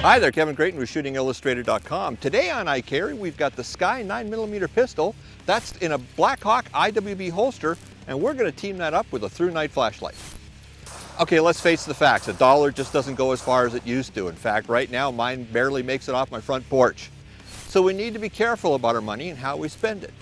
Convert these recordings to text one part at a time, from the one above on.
Hi there, Kevin Creighton with ShootingIllustrated.com. Today on iCarry, we've got the Sky 9mm pistol. That's in a Blackhawk IWB holster, and we're going to team that up with a ThruNite flashlight. Okay, let's face the facts. $1 just doesn't go as far as it used to. In fact, right now, mine barely makes it off my front porch. So we need to be careful about our money and how we spend it.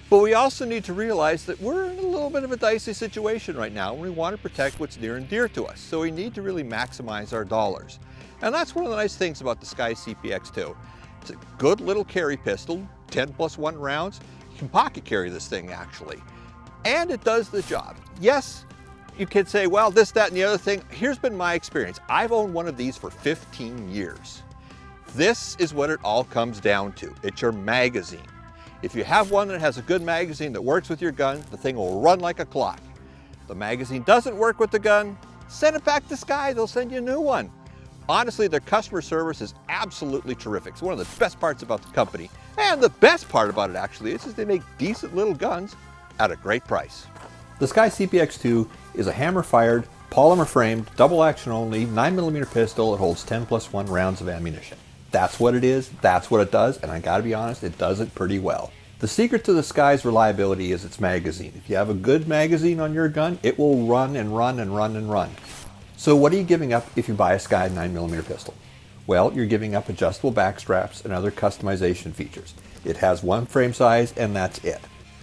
But we also need to realize that we're in a little bit of a dicey situation right now, and we want to protect what's near and dear to us. So we need to really maximize our dollars. And that's one of the nice things about the SCCY CPX-2. It's a good little carry pistol, 10+1 rounds. You can pocket carry this thing actually. And it does the job. Yes, you could say, well, this, that, and the other thing. Here's been my experience. I've owned one of these for 15 years. This is what it all comes down to. It's your magazine. If you have one that has a good magazine that works with your gun, the thing will run like a clock. If the magazine doesn't work with the gun, send it back to SCCY. They'll send you a new one. Honestly, their customer service is absolutely terrific. It's one of the best parts about the company. And the best part about it actually is they make decent little guns at a great price. The SCCY CPX-2 is a hammer-fired, polymer-framed, double-action only, 9mm pistol. It holds 10+1 rounds of ammunition. That's what it is, that's what it does, and I gotta be honest, it does it pretty well. The secret to the SCCY's reliability is its magazine. If you have a good magazine on your gun, it will run and run and run and run. So what are you giving up if you buy a SCCY 9mm pistol? Well, you're giving up adjustable back straps and other customization features. It has one frame size and that's it.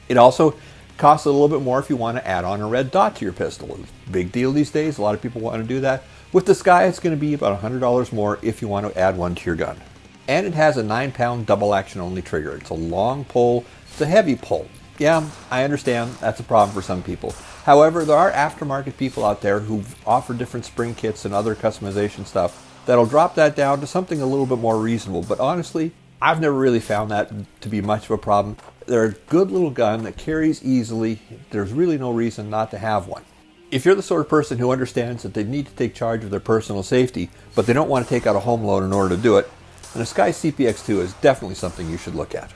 It also costs a little bit more if you want to add on a red dot to your pistol. It's a big deal these days, a lot of people want to do that. With the SCCY, it's going to be about $100 more if you want to add one to your gun. And it has a 9-pound double action only trigger. It's a long pull, it's a heavy pull. Yeah, I understand that's a problem for some people. However, there are aftermarket people out there who offer different spring kits and other customization stuff that'll drop that down to something a little bit more reasonable. But honestly, I've never really found that to be much of a problem. They're a good little gun that carries easily. There's really no reason not to have one. If you're the sort of person who understands that they need to take charge of their personal safety, but they don't want to take out a home loan in order to do it, then a SCCY CPX-2 is definitely something you should look at.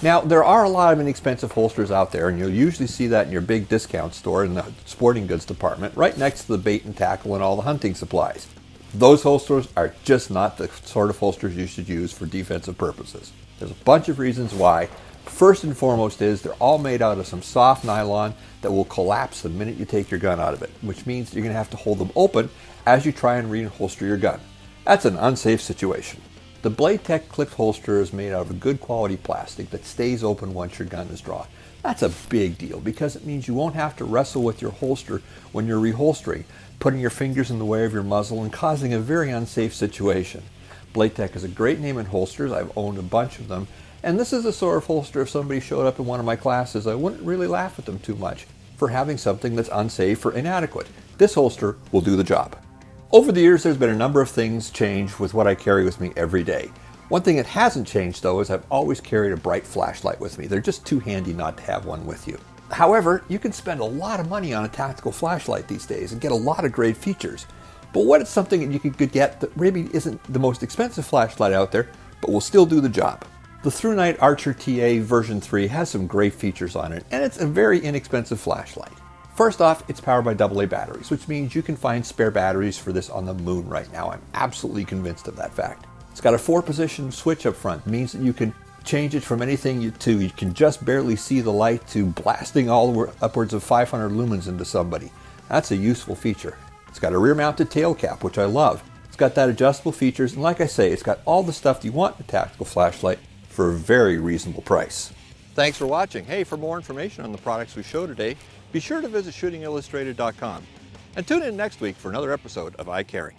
Now, there are a lot of inexpensive holsters out there, and you'll usually see that in your big discount store in the sporting goods department, right next to the bait and tackle and all the hunting supplies. Those holsters are just not the sort of holsters you should use for defensive purposes. There's a bunch of reasons why. First and foremost is they're all made out of some soft nylon that will collapse the minute you take your gun out of it, which means you're going to have to hold them open as you try and reholster your gun. That's an unsafe situation. The Blade Tech Klipt holster is made out of a good quality plastic that stays open once your gun is drawn. That's a big deal because it means you won't have to wrestle with your holster when you're reholstering, putting your fingers in the way of your muzzle and causing a very unsafe situation. Blade Tech is a great name in holsters. I've owned a bunch of them. And this is the sort of holster if somebody showed up in one of my classes, I wouldn't really laugh at them too much for having something that's unsafe or inadequate. This holster will do the job. Over the years, there's been a number of things change with what I carry with me every day. One thing that hasn't changed though is I've always carried a bright flashlight with me. They're just too handy not to have one with you. However, you can spend a lot of money on a tactical flashlight these days and get a lot of great features. But what is something that you could get that maybe isn't the most expensive flashlight out there, but will still do the job? The ThruNite Archer TA version 3 has some great features on it, and it's a very inexpensive flashlight. First off, it's powered by AA batteries, which means you can find spare batteries for this on the moon right now. I'm absolutely convinced of that fact. It's got a 4-position switch up front, means that you can change it from anything you can just barely see the light to blasting upwards of 500 lumens into somebody. That's a useful feature. It's got a rear-mounted tail cap, which I love. It's got that adjustable features, and like I say, it's got all the stuff you want in a tactical flashlight for a very reasonable price. Thanks for watching. Hey, for more information on the products we show today, be sure to visit ShootingIllustrated.com. And tune in next week for another episode of iCarry.